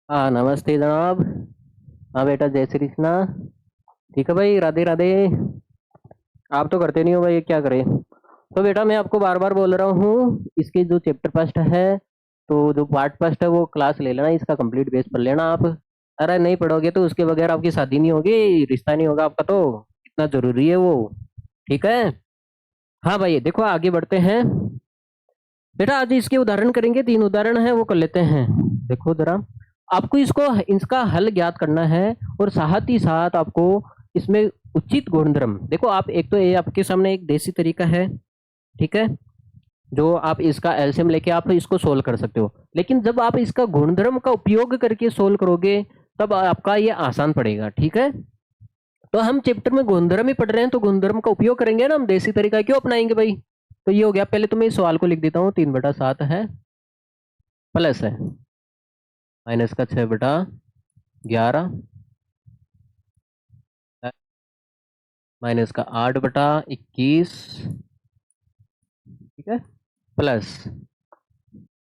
हाँ, नमस्ते जनाब। हाँ बेटा, जय श्री कृष्णा। ठीक है भाई, राधे राधे। आप तो करते नहीं हो भाई, क्या करें। तो बेटा मैं आपको बार बार बोल रहा हूँ, इसके जो चैप्टर फर्स्ट है, तो जो पार्ट फर्स्ट है वो क्लास ले लेना, इसका कंप्लीट बेस पढ़ लेना आप। अरे नहीं पढ़ोगे तो उसके बगैर आपकी शादी नहीं होगी, रिश्ता नहीं होगा आपका, तो इतना जरूरी है वो। ठीक है। हाँ भाई, देखो आगे बढ़ते हैं। बेटा आज इसके उदाहरण करेंगे, 3 उदाहरण है वो कर लेते हैं। देखो जरा, आपको इसको इसका हल ज्ञात करना है, और साथ ही साथ आपको इसमें उचित गुणधर्म, देखो आप, एक तो ये आपके सामने एक देसी तरीका है, ठीक है, जो आप इसका एलसीएम लेके आप इसको सोल्व कर सकते हो, लेकिन जब आप इसका गुणधर्म का उपयोग करके सोल्व करोगे तब आपका ये आसान पड़ेगा। ठीक है। तो हम चैप्टर में गुणधर्म ही पढ़ रहे हैं, तो गुणधर्म का उपयोग करेंगे ना, हम देसी तरीका क्यों अपनाएंगे भाई। तो ये हो गया, पहले तो मैं इस सवाल को लिख देता हूँ, 3/7 है, प्लस है माइनस का 6/11, माइनस का 8/21, ठीक है, प्लस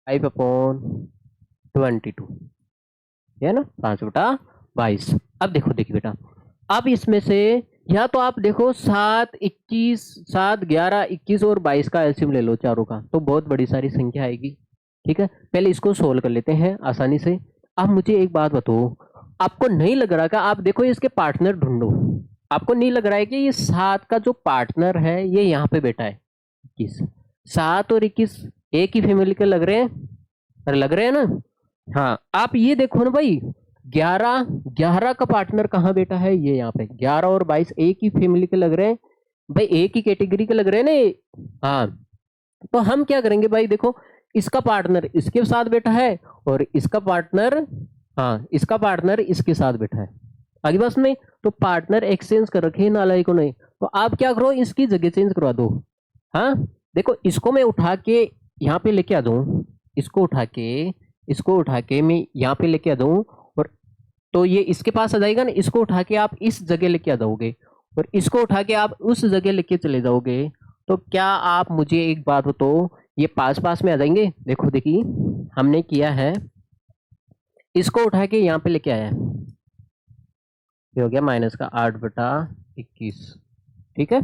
5/22, है ना, 5/22। अब देखो, देखिए बेटा, अब इसमें से या तो आप देखो 7, 21, 7, 11, 21 और 22 का एलसीएम ले लो चारों का, तो बहुत बड़ी सारी संख्या आएगी। ठीक है, पहले इसको सोल्व कर लेते हैं आसानी से। अब मुझे एक बात बताओ, आपको नहीं लग रहा का, आप देखो इसके पार्टनर ढूंढो, आपको नहीं लग रहा है कि ये 7 का जो पार्टनर है ये यहाँ पे बैठा है 21, 7 और 21 एक ही फैमिली के लग रहे हैं, अरे लग रहे हैं ना। हाँ, आप ये देखो ना भाई, 11 11 का पार्टनर कहाँ बैठा है, ये यहाँ पे 11 और 22 एक ही फैमिली के लग रहे हैं भाई, एक ही कैटेगरी के लग रहे हैं ना ये। हाँ, तो हम क्या करेंगे भाई, देखो इसका पार्टनर इसके साथ बैठा है, और इसका पार्टनर, हाँ इसका पार्टनर इसके साथ बैठा है, आगे बस में, तो पार्टनर एक्सचेंज कर रखे हैं नालायकों ने, तो आप क्या करो, इसकी जगह चेंज करवा दो। हाँ, देखो इसको मैं उठा के यहाँ पे लेके आ दूं, इसको उठा के, इसको उठा के मैं यहाँ पे लेके आ दूं, और तो ये इसके पास आ जाएगा ना, इसको उठा के आप इस जगह लेके आ जाओगे, और इसको उठा के आप उस जगह लेके चले जाओगे, तो क्या आप मुझे एक बात बताओ, ये पास पास में आ जाएंगे। देखो देखिए, हमने किया है, इसको उठा के यहाँ पे लेके आया, ये हो गया माइनस का 8/21, ठीक है।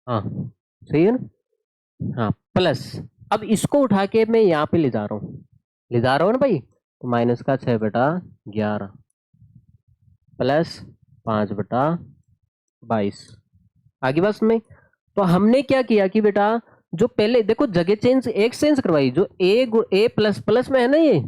हाँ, सही है ना। हाँ, प्लस, अब इसको उठा के मैं यहाँ पे ले जा रहा हूँ, ले जा रहा हूँ ना भाई, तो माइनस का 6/11 प्लस 5/22, आगे बस में। तो हमने क्या किया कि बेटा, जो पहले देखो जगह चेंज, एक चेंज करवाई, जो ए प्लस प्लस में है ना, ये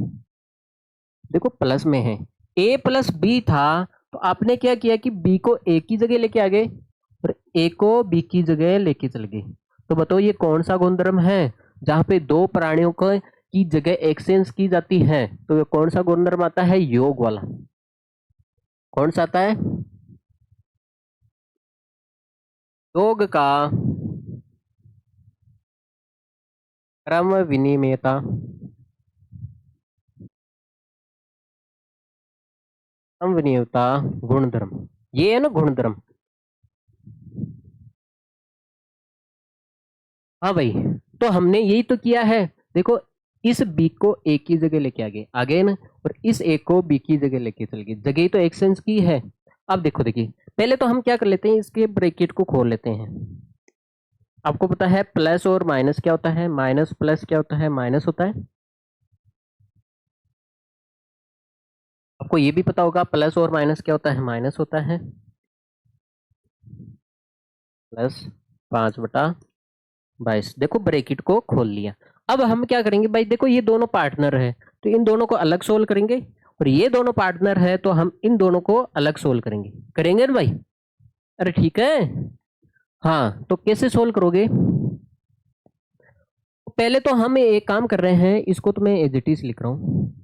देखो प्लस में है, ए प्लस बी था, तो आपने क्या किया कि बी को ए की जगह लेके आ गए, और ए को बी की जगह लेके चल गए। तो बताओ ये कौन सा गुणधर्म है जहां पे दो प्राणियों को की जगह एक्सचेंज की जाती है, तो ये कौन सा गुणधर्म आता है, योग वाला, कौन सा आता है, योग का क्रम विनिमयता, क्रम विनिमयता गुणधर्म, ये है ना गुणधर्म। हाँ भाई, तो हमने यही तो किया है, देखो इस बी को ए की जगह लेके आगे ना, और इस ए को बी की जगह लेके चल गए, जगह ही तो एक्सचेंज की है। अब देखो देखिए, पहले तो हम क्या कर लेते हैं, इसके ब्रैकेट को खोल लेते हैं। आपको पता है प्लस और माइनस क्या होता है, माइनस प्लस क्या होता है, माइनस होता है। आपको ये भी पता होगा प्लस और माइनस क्या होता है, माइनस होता है, प्लस 5/22, देखो ब्रैकेट को खोल लिया। अब हम क्या करेंगे भाई, देखो ये दोनों पार्टनर है, तो इन दोनों को अलग सोल्व करेंगे, और ये दोनों पार्टनर है तो हम इन दोनों को अलग सोल्व करेंगे, करेंगे ना भाई। अरे ठीक है। हाँ, तो कैसे सोल्व करोगे, पहले तो हम एक काम कर रहे हैं, इसको तो मैं एज इट इज लिख रहा हूँ,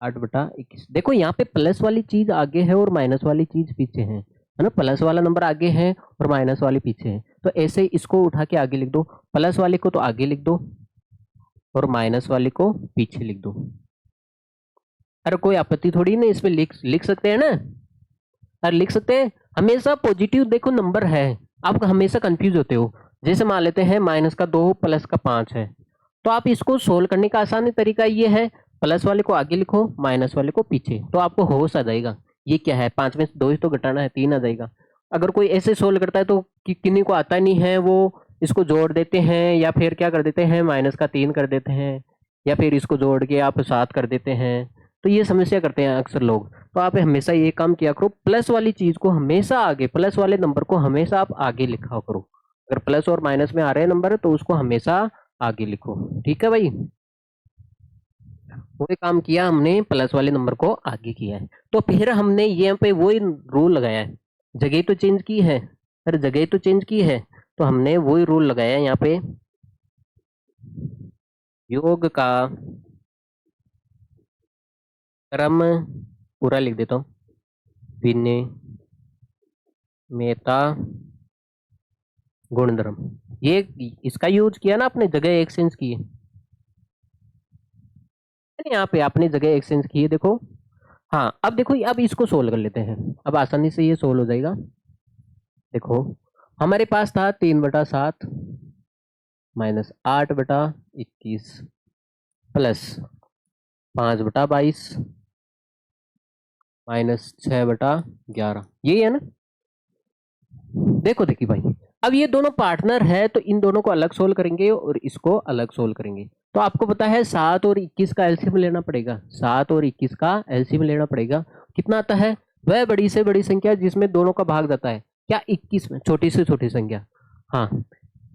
8/21, देखो यहाँ पे प्लस वाली चीज आगे है और माइनस वाली चीज पीछे है ना, प्लस वाला नंबर आगे है और माइनस वाली पीछे है, तो ऐसे इसको उठा के आगे लिख दो, प्लस वाले को तो आगे लिख दो और माइनस वाले को पीछे लिख दो। अरे कोई आपत्ति थोड़ी नहीं, इसमें लिख लिख सकते हैं ना, अरे लिख सकते हैं, हमेशा पॉजिटिव देखो नंबर है, आप हमेशा कंफ्यूज होते हो। जैसे मान लेते हैं -2 + 5 है, तो आप इसको सोल्व करने का आसान तरीका ये है, प्लस वाले को आगे लिखो, माइनस वाले को पीछे, तो आपको होश आ जाएगा। ये क्या है, 5 में से 2 ही तो घटाना है, 3 आ जाएगा। अगर कोई ऐसे सोल्व करता है तो किन्हीं को आता नहीं है, वो इसको जोड़ देते हैं या फिर क्या कर देते हैं, माइनस का 3 कर देते हैं, या फिर इसको जोड़ के आप 7 कर देते हैं। तो ये समस्या करते हैं अक्सर लोग। तो आप हमेशा ये काम किया करो, प्लस वाली चीज को हमेशा आगे, प्लस वाले नंबर को हमेशा आप आगे लिखा करो। अगर प्लस और माइनस में आ रहे हैं नंबर तो उसको हमेशा आगे लिखो, ठीक है भाई। वही काम किया हमने, प्लस वाले नंबर को आगे किया है। तो फिर हमने यहाँ पे वही रूल लगाया है, जगह तो चेंज की है, अरे जगह तो चेंज की है, तो हमने वही रूल लगाया है यहाँ पे, योग का क्रम पूरा लिख देता हूँ, विनिमेयता गुणधर्म, ये इसका यूज किया ना आपने, जगह एक्सचेंज की है यहाँ पे, आपने जगह एक्सचेंज की है, देखो। हाँ अब देखो, अब इसको सोल्व कर लेते हैं, अब आसानी से ये सोल्व हो जाएगा। देखो हमारे पास था 3/7 माइनस 8/21 प्लस 5/22 माइनस 6/11, यही है ना। देखो देखिए भाई, अब ये दोनों पार्टनर है तो इन दोनों को अलग सोल्व करेंगे और इसको अलग सोल्व करेंगे। तो आपको पता है 7 और 21 का एलसीएम लेना पड़ेगा, 7 और 21 का एलसीएम लेना पड़ेगा। कितना आता है, वह बड़ी से बड़ी संख्या जिसमें दोनों का भाग जाता है। क्या 21 में छोटी से छोटी संख्या, हाँ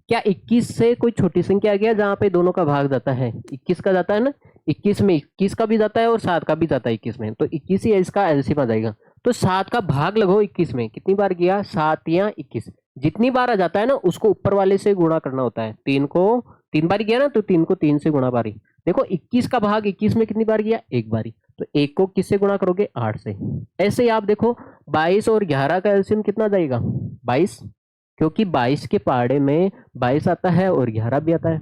क्या 21 से कोई छोटी संख्या आ गया जहाँ पे दोनों का भाग जाता है, 21 का जाता है ना, 21 में 21 का भी जाता है और 7 का भी जाता है 21 में, तो 21 ही इसका एलसीएम आ जाएगा। तो 7 का भाग लगो 21 में, कितनी बार गया, 7 या 21, जितनी बार आ जाता है ना उसको ऊपर वाले से गुणा करना होता है। 3 को 3 बार गया ना, तो 3 को 3 से गुणा बारी। देखो 21 का भाग 21 में कितनी बार गया, एक बारी, तो 1 को किससे गुणा करोगे, 8 से। ऐसे ही आप देखो 22 और 11 का एलसीएम कितना जाएगा, 22, क्योंकि 22 के पहाड़े में 22 आता है और 11 भी आता है,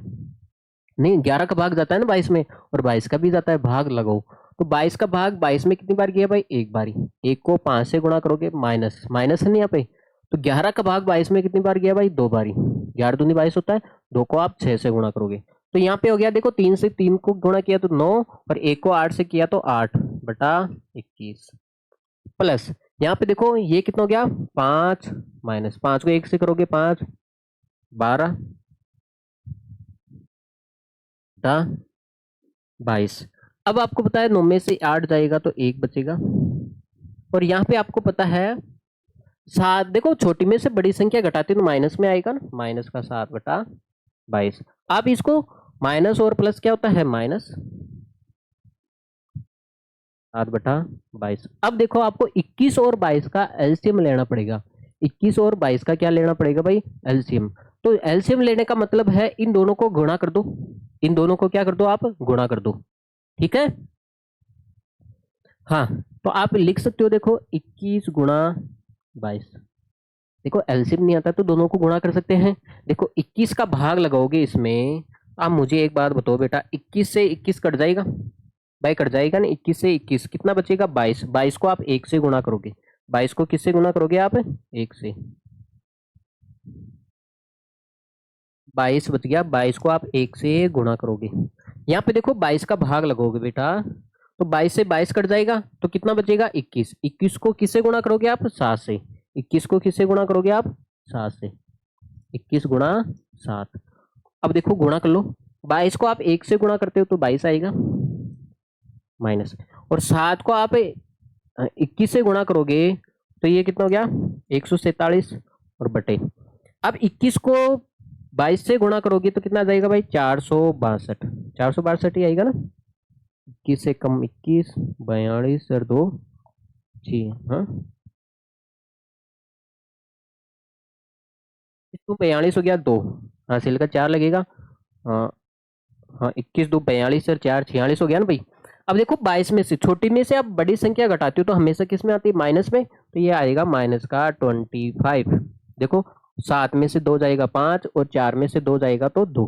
नहीं 11 का भाग जाता है ना 22 में, और 22 का भी जाता है, भाग लगाओ। तो 22 का भाग 22 में कितनी बार गया भाई, एक बारी, 1 को 5 से गुणा करोगे, माइनस माइनस है नहीं यहाँ पे, तो 11 का भाग 22 में कितनी बार गया भाई, 2 बारी, 11 दूनी 22 होता है, 2 को आप 6 से गुणा करोगे, तो यहाँ पे हो गया, देखो 3 से 3 को गुणा किया तो 9, और 1 को 8 से किया तो 8/21 प्लस, यहाँ पे देखो ये कितना हो गया, 5 माइनस 5 को 1 से करोगे 5, 12/22। अब आपको पता है 9 में से 8 जाएगा तो 1 बचेगा, और यहाँ पे आपको पता है 7, देखो छोटी में से बड़ी संख्या घटाते तो माइनस में आएगा ना, माइनस का 7/22। अब इसको माइनस और प्लस क्या होता है, माइनस 7/22। अब देखो आपको 21 और 22 का एलसीएम लेना पड़ेगा, 21 और 22 का क्या लेना पड़ेगा भाई, एलसीएम। तो एलसीएम लेने का मतलब है इन दोनों को गुणा कर दो, इन दोनों को क्या कर दो, आप गुणा कर दो, ठीक है। हाँ तो आप लिख सकते हो, देखो 21 गुणा 22, देखो एलसीएम नहीं आता तो दोनों को गुणा कर सकते हैं। देखो 21 का भाग लगाओगे इसमें, आप मुझे एक बात बताओ बेटा, 21 से 21 कट जाएगा भाई, कट जाएगा ना, 21 से 21 कितना बचेगा, 22, 22 को आप 1 से गुणा करोगे, 22 को किससे गुणा करोगे आप, 1 से, 22 बच गया, 22 को आप 1 से गुणा करोगे। यहाँ पे देखो 22 का भाग लगोगे बेटा, तो 22 से 22 कट जाएगा तो कितना बचेगा, 21, 21 को किससे गुणा करोगे आप, 7 से, 21 को किससे गुणा करोगे आप, 7 से, 21 गुणा 7। अब देखो गुणा कर लो, 22 को आप 1 से गुणा करते हो तो 22 आएगा माइनस, और 7 को आप 21 से गुणा करोगे तो ये कितना हो गया, 147 और बटे, अब 21 को 22 से गुणा करोगे तो कितना आ जाएगा भाई, 462, 462 ही आएगा ना, 21 से कम 21, 42 और 2 6, हाँ 42 हो गया, 2 हासिल का 4 लगेगा, हाँ हाँ 21 2 42 और 4 46 हो गया ना भाई। अब देखो 22 में से, छोटी में से आप बड़ी संख्या घटाते हो तो हमेशा किस में आती है, माइनस में, तो ये आएगा माइनस का 25। देखो 7 में से 2 जाएगा 5 और 4 में से 2 जाएगा तो 2,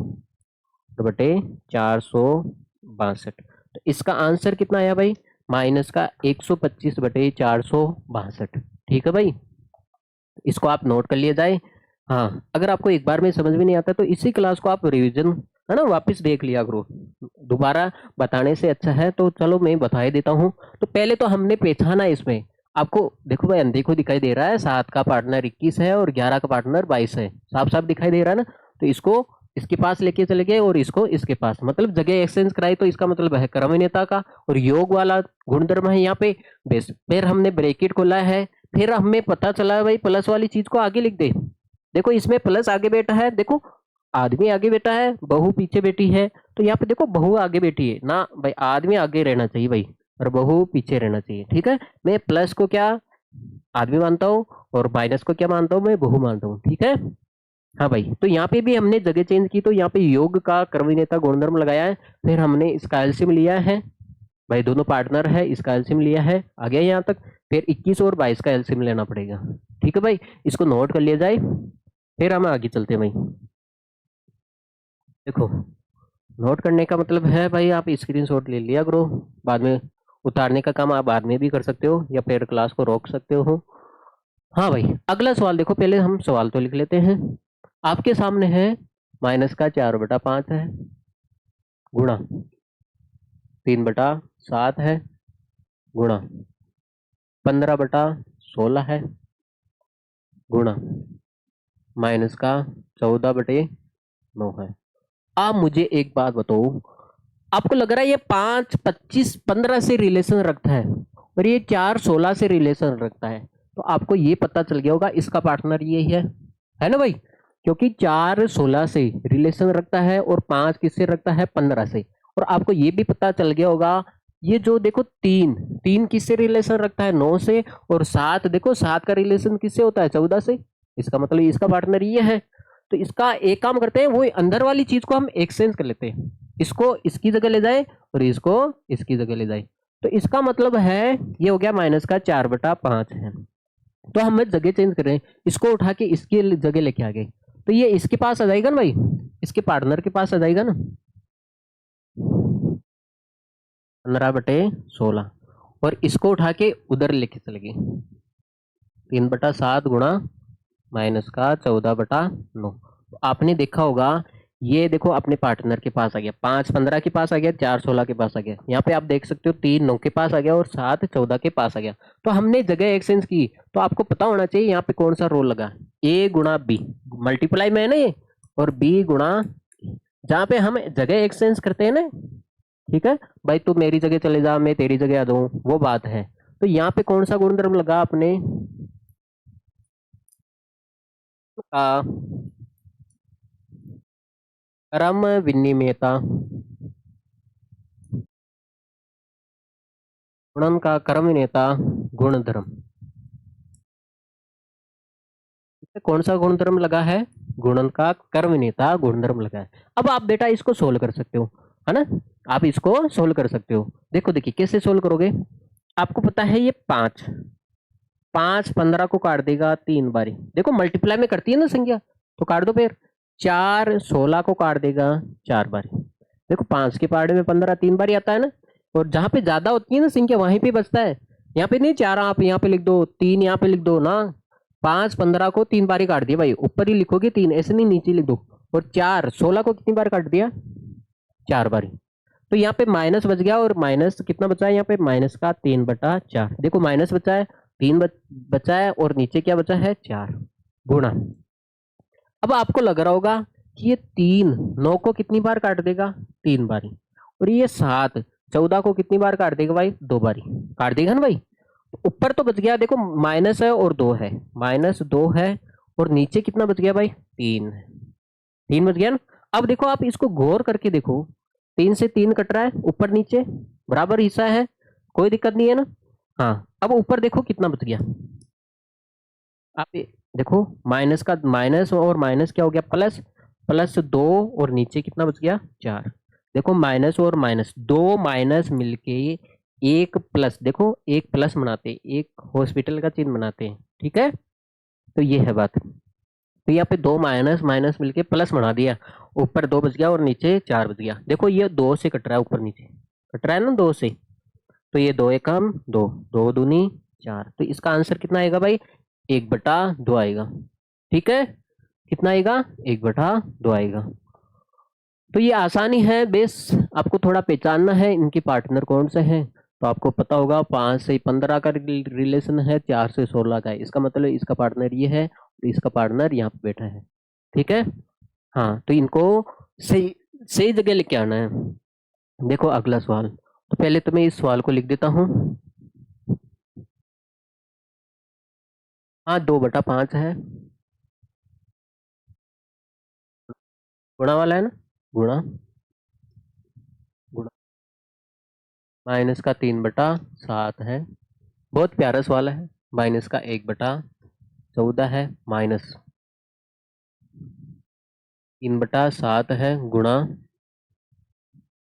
तो बटे 462। तो इसका आंसर कितना आया भाई, माइनस का 125/462, ठीक है भाई, इसको आप नोट कर लिया जाए। हाँ अगर आपको एक बार में समझ में नहीं आता तो इसी क्लास को आप रिवीजन है ना, वापस देख लिया करो, दोबारा बताने से अच्छा है तो चलो मैं बता ही देता हूँ। तो पहले तो हमने पहचाना इसमें, आपको देखो भाई अंधे को दिखाई दे रहा है 7 का पार्टनर 21 है और 11 का पार्टनर 22 है, साफ साफ दिखाई दे रहा है ना। तो इसको इसके पास लेके चले गए और इसको इसके पास, मतलब जगह एक्सचेंज कराई, तो इसका मतलब है क्रमणीयता का और योग वाला गुणधर्म है यहाँ पे बेस। फिर हमने ब्रैकेट खोला है, फिर हमें पता चला भाई प्लस वाली चीज को आगे लिख दे। देखो इसमें प्लस आगे बैठा है, देखो आदमी आगे बैठा है, बहू पीछे बैठी है, तो यहाँ पे देखो बहू आगे बैठी है ना भाई, आदमी आगे रहना चाहिए भाई और बहू पीछे रहना चाहिए, ठीक है। मैं प्लस को क्या आदमी मानता हूँ और माइनस को क्या मानता हूँ, मैं बहू मानता हूँ, ठीक है। हाँ भाई, तो यहाँ पे भी हमने जगह चेंज की, तो यहाँ पे योग का क्रमणीयता गुणधर्म लगाया है, फिर हमने इसका एलसीएम लिया है भाई, दोनों पार्टनर है, इसका एलसीएम लिया है, आ गया यहाँ तक। फिर 21 और 22 का एलसीएम लेना पड़ेगा, ठीक है भाई, इसको नोट कर लिया जाए, फिर हम आगे चलते हैं भाई। देखो नोट करने का मतलब है भाई, आप स्क्रीनशॉट ले लिया करो, बाद में उतारने का काम आप बाद में भी कर सकते हो या फिर क्लास को रोक सकते हो। हाँ भाई, अगला सवाल देखो, पहले हम सवाल तो लिख लेते हैं। आपके सामने है -4/5 है, गुणा 3/7 है, गुणा 15/16 है, गुणा -14/9 है। आप मुझे एक बात बताओ, आपको लग रहा है ये 5, 25, 15 से रिलेशन रखता है और ये 4, 16 से रिलेशन रखता है, तो आपको ये पता चल गया होगा इसका पार्टनर ये है ना भाई, क्योंकि 4 16 से रिलेशन रखता है और 5 किससे रखता है, 15 से। और आपको ये भी पता चल गया होगा, ये जो देखो 3 3 किससे रिलेशन रखता है, 9 से, और 7 देखो 7 का रिलेशन किससे होता है, 14 से। इसका मतलब इसका पार्टनर ये है। तो इसका एक काम करते हैं, वो अंदर वाली चीज को हम एक्सचेंज कर लेते हैं, इसको इसकी जगह ले जाए और इसको इसकी जगह ले जाए। तो इसका मतलब है ये हो गया -4/5 है। तो हम जगह चेंज कर रहे हैं, इसको उठा के इसकी जगह लेके आ गए, तो ये इसके पास आ जाएगा ना भाई, इसके पार्टनर के पास आ जाएगा ना, 15/16, और इसको उठा के उधर लेके चले गए, 3/7 गुणा -14/9। तो आपने देखा होगा, ये देखो अपने पार्टनर के पास आ गया, 5 15 के पास आ गया, 4 16 के पास आ गया, यहाँ पे आप देख सकते हो 3 9 के पास आ गया और 7 14 के पास आ गया। तो हमने जगह एक्सचेंज की, तो आपको पता होना चाहिए यहाँ पे कौन सा रोल लगा, ए गुणा बी, मल्टीप्लाई में है ना ये, और बी गुणा, जहाँ पे हम जगह एक्सचेंज करते हैं ना, ठीक है भाई, तू मेरी जगह चले जा, मैं तेरी जगह आ जाऊं, वो बात है। तो यहाँ पे कौन सा गुणधर्म लगा आपने, क्रम विनिमयता, गुणन का क्रम विनिमयता गुणधर्म, कौन सा गुणधर्म लगा है, गुणन का क्रम विनिमयता गुणधर्म लगा है। अब आप बेटा इसको सोल्व कर सकते हो, है ना, आप इसको सोल्व कर सकते हो। देखो देखिए कैसे सोल्व करोगे, आपको पता है ये 5 5 15 को काट देगा 3 बारी, देखो मल्टीप्लाई में करती है ना संख्या, तो काट दो फिर। 4 16 को काट देगा 4 बारी, देखो 5 के पार्ट में 15 3 बारी आता है ना, और जहां पे ज्यादा होती है ना संख्या वहीं पे बचता है, यहाँ पे नहीं 4 आप यहाँ पे लिख दो, 3 यहाँ पे लिख दो ना, 5 15 को 3 बारी काट दिया भाई, ऊपर ही लिखोगे 3, ऐसे नहीं नीचे लिख दो, और 4 16 को कितनी बार काट दिया, 4 बारी। तो यहाँ पे माइनस बच गया, और माइनस कितना बचा है यहाँ पे, माइनस का 3/4, देखो माइनस बचा है, 3 बचा है, और नीचे क्या बचा है, 4, गुणा। अब आपको लग रहा होगा कि ये 3 9 को कितनी बार काट देगा, 3 बारी, और ये 7 14 को कितनी बार काट देगा भाई, 2 बारी काट देगा ना भाई। तो ऊपर तो बच गया, देखो माइनस है और 2 है, -2 है, और नीचे कितना बच गया भाई, 3 3 बच गया ना। अब देखो आप इसको गौर करके देखो, 3 से 3 कट रहा है, ऊपर नीचे बराबर हिस्सा है, कोई दिक्कत नहीं है ना। हाँ, अब ऊपर देखो कितना बच गया, आप देखो माइनस का माइनस और माइनस क्या हो गया, प्लस, +2, और नीचे कितना बच गया, 4। देखो माइनस और माइनस, 2 माइनस मिलके एक प्लस, देखो एक प्लस बनाते, एक हॉस्पिटल का चिन्ह बनाते हैं, ठीक है। तो ये है बात, तो यहाँ पे 2 माइनस माइनस मिलके प्लस बना दिया, ऊपर 2 बच गया और नीचे 4 बच गया। देखो ये 2 से कट रहा है, ऊपर नीचे कट रहा है ना 2 से, तो ये 2 एकम 2, 2 दूनी 4, तो इसका आंसर कितना आएगा भाई, 1/2 आएगा, ठीक है। कितना आएगा, 1/2 आएगा। तो ये आसानी है, बेस आपको थोड़ा पहचानना है इनके पार्टनर कौन से हैं। तो आपको पता होगा 5 से 15 का रिलेशन है, 4 से 16 का है। इसका मतलब इसका पार्टनर ये है और इसका पार्टनर यहाँ पे बैठा है। ठीक है, हाँ, तो इनको सही सही जगह लेके आना है। देखो अगला सवाल, तो पहले तो मैं इस सवाल को लिख देता हूँ। हाँ, 2/5 है, गुणा वाला है ना, गुणा गुणा -3/7 है। बहुत प्यारा सवाल है। -1/14 है, -3/7 है, गुणा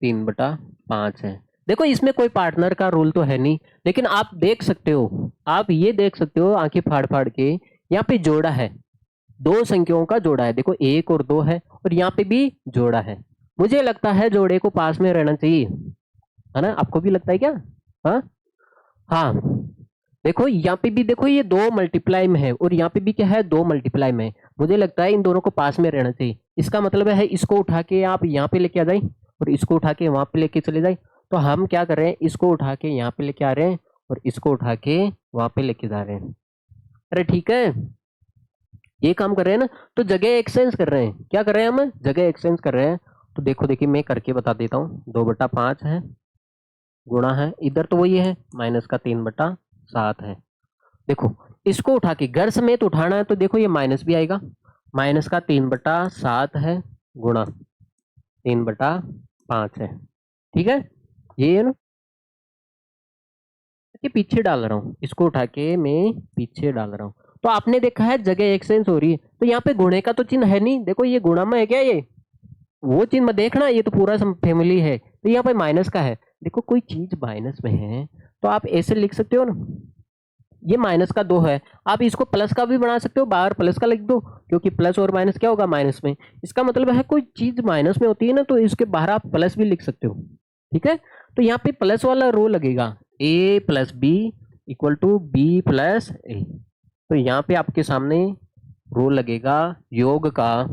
3/5 है। देखो इसमें कोई पार्टनर का रूल तो है नहीं, लेकिन आप देख सकते हो, आप ये देख सकते हो आंखें फाड़ फाड़ के, यहाँ पे जोड़ा है, दो संख्याओं का जोड़ा है। देखो 1 और 2 है और यहाँ पे भी जोड़ा है। मुझे लगता है जोड़े को पास में रहना चाहिए, है ना? आपको भी लगता है क्या? हाँ, हाँ। देखो यहाँ पे भी देखो, ये 2 मल्टीप्लाई में है और यहाँ पे भी क्या है, 2 मल्टीप्लाई में है। मुझे लगता है इन दोनों को पास में रहना चाहिए। इसका मतलब है इसको उठा के आप यहाँ पे लेके आ जाए और इसको उठा के वहां पे लेके चले जाए। तो हम क्या कर रहे हैं, इसको उठा के यहाँ पे लेके आ रहे हैं और इसको उठा के वहां पे लेके जा रहे हैं। अरे ठीक है, ये काम कर रहे हैं ना, तो जगह एक्सचेंज कर रहे हैं। क्या कर रहे हैं, हम जगह एक्सचेंज कर रहे हैं। तो देखो देखिए, मैं करके बता देता हूँ। 2/5 है, गुणा है, इधर तो वही है, -3/7 है। देखो इसको उठा के घर समेत उठाना है, तो देखो ये माइनस भी आएगा। -3/7 है, गुणा 3/5 है। ठीक है, ये है ना, कि पीछे डाल रहा हूँ, इसको उठा के मैं पीछे डाल रहा हूँ। तो आपने देखा है जगह एक्सचेंज हो रही है। तो यहाँ पे गुणे का तो चिन्ह है नहीं। देखो ये गुणा में है क्या, ये वो चिन्ह मत देखना, ये तो पूरा फैमिली है। तो यहाँ पे माइनस का है। देखो कोई चीज माइनस में है तो आप ऐसे लिख सकते हो ना, ये -2 है। आप इसको प्लस का भी बना सकते हो, बाहर प्लस का लिख दो, क्योंकि प्लस और माइनस क्या होगा, माइनस में। इसका मतलब है कोई चीज माइनस में होती है ना, तो इसके बाहर आप प्लस भी लिख सकते हो। ठीक है, तो यहाँ पे प्लस वाला रो लगेगा, A+B = B+A। तो यहाँ पे आपके सामने रो लगेगा योग का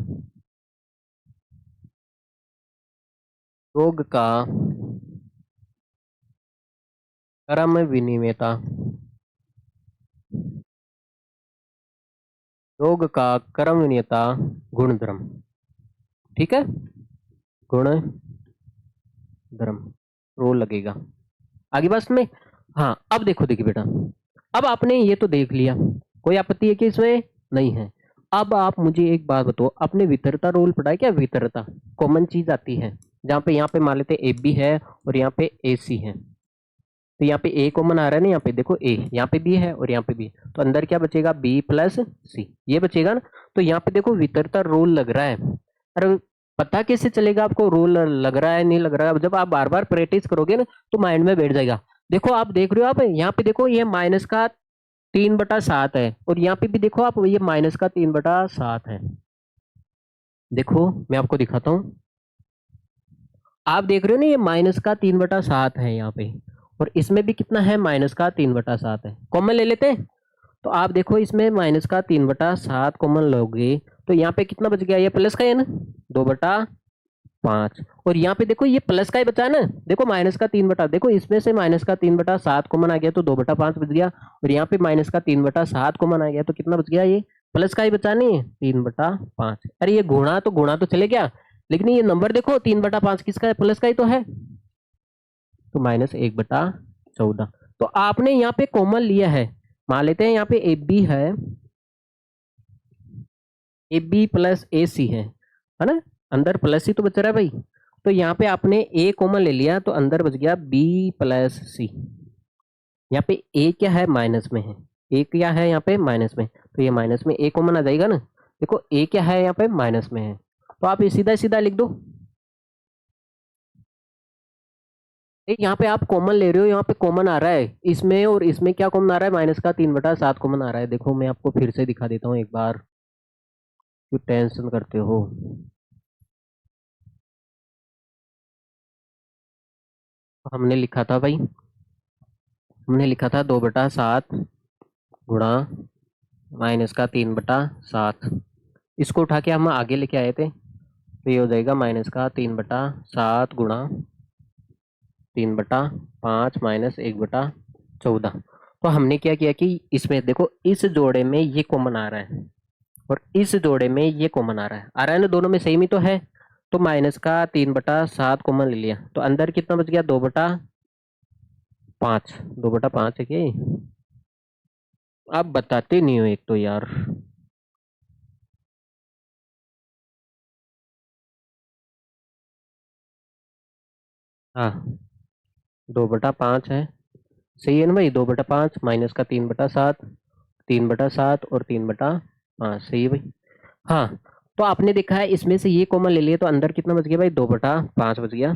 क्रम विनिमेयता, योग का क्रम विनिमेयता गुणधर्म। ठीक है, गुणधर्म रो लगेगा। आगे बस में, हाँ, अब देखो देखिए बेटा, अब आपने ये तो देख लिया, कोई आपत्ति है कि इसमें? नहीं है। अब आप मुझे एक बात बताओ, आपने वितरता रोल पढ़ा है क्या? वितरता कॉमन चीज आती है, जहाँ पे यहाँ पे मान लेते ए बी है और यहाँ पे ए सी है। तो यहाँ पे ए कॉमन आ रहा है ना, यहाँ पे देखो ए, यहाँ पे बी है और यहाँ पे बी, तो अंदर क्या बचेगा, B+C, ये बचेगा ना। तो यहाँ पे देखो वितरता रोल लग रहा है। अरे पता कैसे चलेगा आपको रोल लग रहा है नहीं लग रहा है? जब आप बार बार प्रैक्टिस करोगे ना, तो माइंड में बैठ जाएगा। देखो आप देख रहे हो, आप यहाँ पे देखो, ये -3/7 है और यहाँ पे भी देखो आप, ये -3/7 है। देखो मैं आपको दिखाता हूँ, आप देख रहे हो ना, ये -3/7 है यहाँ पे, और इसमें भी कितना है, -3/7 है। कॉमन ले लेते हैं, तो आप देखो इसमें -3/7 कॉमन लोगे, तो यहाँ पे कितना बच गया, ये प्लस का है ना, 2/5। और यहाँ पे देखो ये प्लस का ही बचा है ना, देखो -3/, देखो इसमें से -3/7 कॉमन आ गया तो 2/5 बच गया, और यहाँ पे -3/7 कॉमन आ गया तो कितना बच गया, ये प्लस का ही बचा नहीं है, 3/5। अरे ये गुणा तो चले गया, लेकिन ये नंबर देखो 3/5 किसका है, प्लस का ही तो है, तो -1/14। तो आपने यहाँ पे कॉमन लिया है, मान लेते हैं यहाँ पे ए बी है, ए बी प्लस ए सी है ना, अंदर प्लस ही तो बच रहा है भाई। तो यहाँ पे आपने ए कॉमन ले लिया तो अंदर बच गया B+C। यहाँ पे ए क्या है, माइनस में है, ए क्या है यहाँ पे, माइनस में, तो ये माइनस में ए कॉमन आ जाएगा ना। देखो ए क्या है यहाँ पे, माइनस में है, तो आप ये सीधा सीधा लिख दो। यहाँ पे आप कॉमन ले रहे हो, यहाँ पे कॉमन आ रहा है, इसमें और इसमें क्या कॉमन आ रहा है, -3/7 कॉमन आ रहा है। देखो मैं आपको फिर से दिखा देता हूँ एक बार, क्यों टेंशन करते हो। हमने लिखा था भाई, हमने लिखा था 2/7 गुणा -3/7, इसको उठा के हम आगे लेके आए थे, तो ये हो जाएगा -3/7 गुणा 3/5 -1/14। तो हमने क्या किया कि इसमें देखो इस जोड़े में ये कॉमन आ रहा है और इस जोड़े में ये कॉमन आ रहा है ना, दोनों में सेम ही तो है। तो -3/7 कॉमन ले लिया, तो अंदर कितना बच गया 2/5। 2/5 है क्या ये? आप बताते नहीं हो एक तो यार। हाँ, 2/5 है, सही है ना भाई। 2/5 माइनस का 3/7, 3/7 और 3/5, सही है भाई। हाँ, तो आपने देखा है इसमें से ये कॉमन ले लिया, तो अंदर कितना बच गया भाई 2/5 बच गया।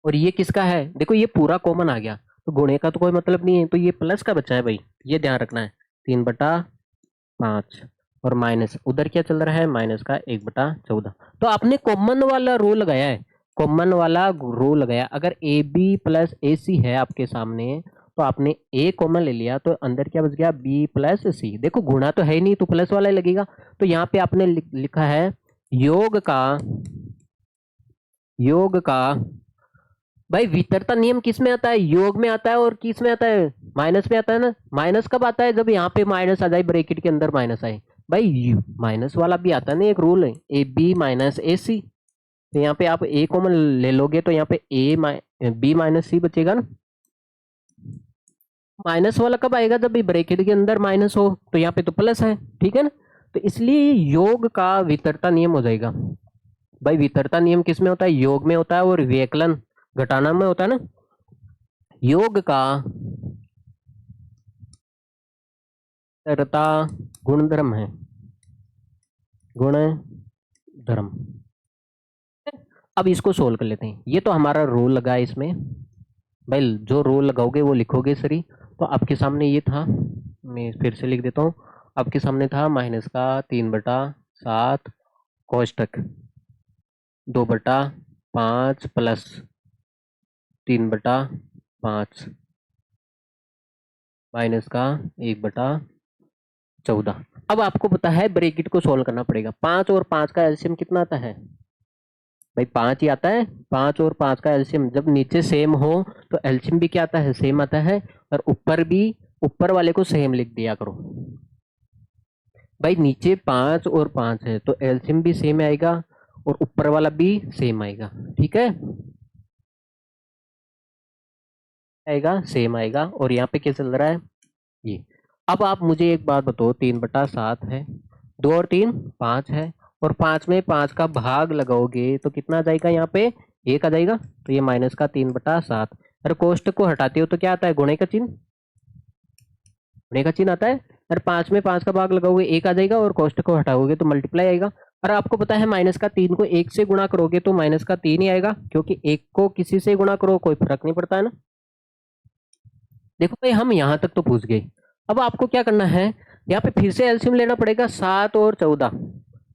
और ये किसका है, देखो ये पूरा कॉमन आ गया, तो गुणे का तो कोई मतलब नहीं है, तो ये प्लस का बचा है भाई, ये ध्यान रखना है। 3/5 और माइनस उधर क्या चल रहा है, माइनस का 1/14। तो आपने कॉमन वाला रो लगाया है, कॉमन वाला रो लगाया। अगर ए बी प्लस ए सी है आपके सामने, तो आपने ए कॉमन ले लिया, तो अंदर क्या बच गया बी प्लस सी। देखो गुणा तो है ही नहीं, तो प्लस वाला ही लगेगा। तो यहाँ पे आपने लिखा है योग का भाई वितरता नियम किस में आता है, योग में आता है और किस में आता है, माइनस में आता है ना। माइनस कब आता है, जब यहाँ पे माइनस आ जाए, ब्रैकेट के अंदर माइनस आए। भाई माइनस वाला भी आता है ना, एक रूल है ए बी माइनस ए सी। तो यहाँ पे आप ए कॉमन ले लोगे, तो यहाँ पे बी माइनस सी बचेगा ना। माइनस वाला कब आएगा, जब भी ब्रैकेट के अंदर माइनस हो, तो यहाँ पे तो प्लस है, ठीक है ना। तो इसलिए योग का वितरता नियम हो जाएगा। भाई वितरता नियम किस में होता है, योग में होता है, और व्यकलन घटाना में होता है ना। योग का वितरता गुणधर्म है, गुणधर्म। अब इसको सोल्व कर लेते हैं। ये तो हमारा रोल लगा है इसमें, भाई जो रोल लगाओगे वो लिखोगे सरी। तो आपके सामने ये था, मैं फिर से लिख देता हूँ। आपके सामने था माइनस का 3/7 कोष्टक 2/5 प्लस 3/5 माइनस का 1/14। अब आपको पता है ब्रैकेट को सोल्व करना पड़ेगा। 5 और 5 का एलसीएम कितना आता है भाई, 5 ही आता है। 5 और 5 का एलसीएम जब नीचे सेम हो, तो एलसीएम भी क्या आता है, सेम आता है। और ऊपर भी, ऊपर वाले को सेम लिख दिया करो। भाई नीचे 5 और 5 है, तो एलसीएम भी सेम आएगा और ऊपर वाला भी सेम आएगा, ठीक है, आएगा सेम आएगा। और यहाँ पे क्या चल रहा है ये। अब आप मुझे एक बात बताओ, 3/7 है, 2 और 3 5 है, और 5 में 5 का भाग लगाओगे तो कितना आ जाएगा, यहाँ पे 1 आ जाएगा। तो ये माइनस का 3/7। अरे कोष्टक को हटाते हो तो क्या आता है, गुणे का चिन्ह, गुणे का चिन्ह आता है। अरे 5 में 5 का भाग लगाओगे 1 आ जाएगा, और कोष्टक को हटाओगे तो मल्टीप्लाई आएगा। और आपको पता है माइनस का 3 को 1 से गुणा करोगे तो माइनस का 3 ही आएगा, क्योंकि 1 को किसी से गुणा करो कोई फर्क नहीं पड़ता है ना। देखो भाई हम यहाँ तक तो पूछ गए। अब आपको क्या करना है, यहाँ पे फिर से एलसीएम लेना पड़ेगा। 7 और 14,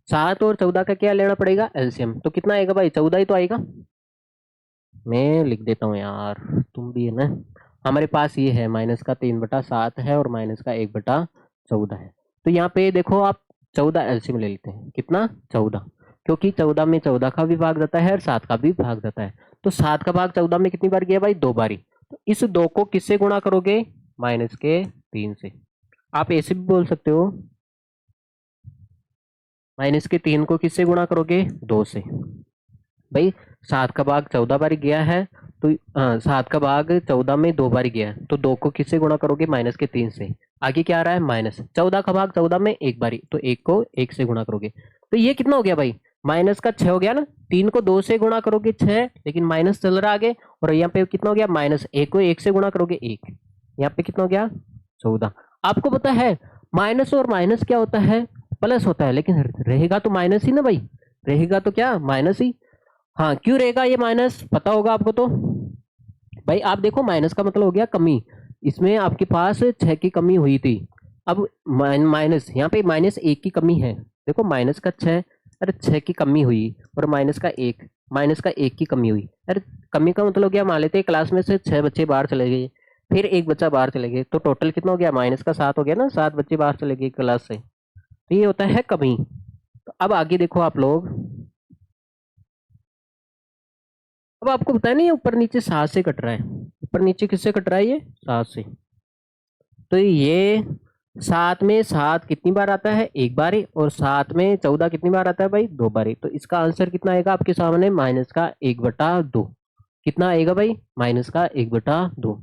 7 और 14 का क्या लेना पड़ेगा एलसीएम, तो कितना आएगा भाई, 14 ही तो आएगा। मैं लिख देता हूँ यार, तुम भी है ना। हमारे पास ये है माइनस का 3/7 है और माइनस का 1/14 है। तो यहाँ पे देखो आप 14 एलसीएम ले लेते हैं, कितना 14, क्योंकि 14 में 14 का भी भाग जाता है और 7 का भी भाग जाता है। तो 7 का भाग 14 में कितनी बार गया भाई, 2 बारी। तो इस 2 को किससे गुणा करोगे, -3 से। आप ऐसे भी बोल सकते हो, -3 को किससे गुणा करोगे, 2 से। भाई 7 का भाग 14 बार गया है, तो 7 का भाग 14 में 2 बार गया है, तो 2 को किससे गुणा करोगे, -3 से। आगे क्या आ रहा है, माइनस 14 का भाग 14 में 1 बारी, तो 1 को 1 से गुणा करोगे। तो ये कितना हो गया भाई, माइनस का 6 हो गया ना। 3 को 2 से गुणा करोगे 6, लेकिन माइनस चल रहा आगे। और यहाँ पे कितना हो गया, -1 को 1 से गुणा करोगे 1, यहाँ पे कितना हो गया 14। आपको पता है माइनस और माइनस क्या होता है, प्लस होता है, लेकिन रहेगा तो माइनस ही ना भाई, रहेगा तो क्या माइनस ही। हाँ क्यों रहेगा ये माइनस, पता होगा आपको तो। भाई आप देखो माइनस का मतलब हो गया कमी, इसमें आपके पास 6 की कमी हुई थी। अब माइनस यहाँ पे -1 की कमी है, देखो माइनस का 6, अरे 6 की कमी हुई, और माइनस का 1, माइनस का 1 की कमी हुई। अरे कमी का मतलब क्या, मान लेते हैं क्लास में से 6 बच्चे बाहर चले गए, फिर एक बच्चा बाहर चले गए, तो टोटल कितना हो गया, -7 हो गया ना, 7 बच्चे बाहर चले गए क्लास से। तो ये होता है कमी। तो अब आगे देखो आप लोग, अब आपको पता नहीं ऊपर नीचे 7 से कट रहा है, ऊपर नीचे किससे कट रहा है, ये 7 से। तो ये 7 में 7 कितनी बार आता है, एक बार ही, और 7 में 14 कितनी बार आता है भाई, 2 बार ही। तो इसका आंसर कितना आएगा आपके सामने, माइनस का 1/2। कितना आएगा भाई, माइनस का 1/2।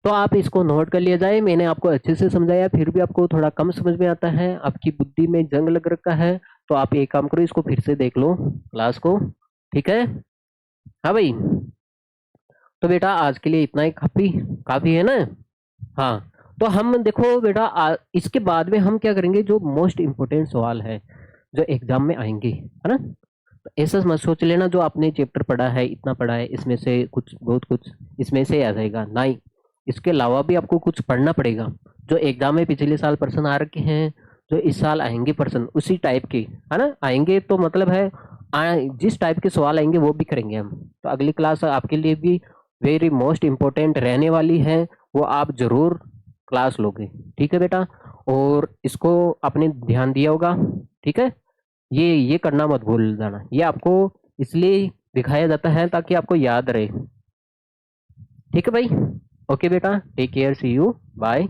तो आप इसको नोट कर लिया जाए, मैंने आपको अच्छे से समझाया, फिर भी आपको थोड़ा कम समझ में आता है, आपकी बुद्धि में जंग लग रखा है, तो आप एक काम करो, इसको फिर से देख लो क्लास को, ठीक है। हाँ भाई, तो बेटा आज के लिए इतना ही काफी काफी है ना। हाँ, तो हम देखो बेटा इसके बाद में हम क्या करेंगे, जो मोस्ट इम्पोर्टेंट सवाल है जो एग्जाम में आएंगे, है ना। तो ऐसा मत सोच लेना जो आपने चैप्टर पढ़ा है, इतना पढ़ा है, इसमें से कुछ बहुत कुछ इसमें से आ जाएगा, नहीं। इसके अलावा भी आपको कुछ पढ़ना पड़ेगा, जो एग्जाम में पिछले साल पर्सन आ रखे हैं, जो इस साल आएंगे पर्सन उसी टाइप के, है ना, आएंगे तो मतलब है जिस टाइप के सवाल आएंगे वो भी करेंगे हम। तो अगली क्लास आपके लिए भी वेरी मोस्ट इम्पोर्टेंट रहने वाली है, वो आप जरूर क्लास लोगे, ठीक है बेटा। और इसको आपने ध्यान दिया होगा, ठीक है। ये करना मत भूल जाना, ये आपको इसलिए दिखाया जाता है ताकि आपको याद रहे, ठीक है भाई। ओके बेटा, take care, see you, bye.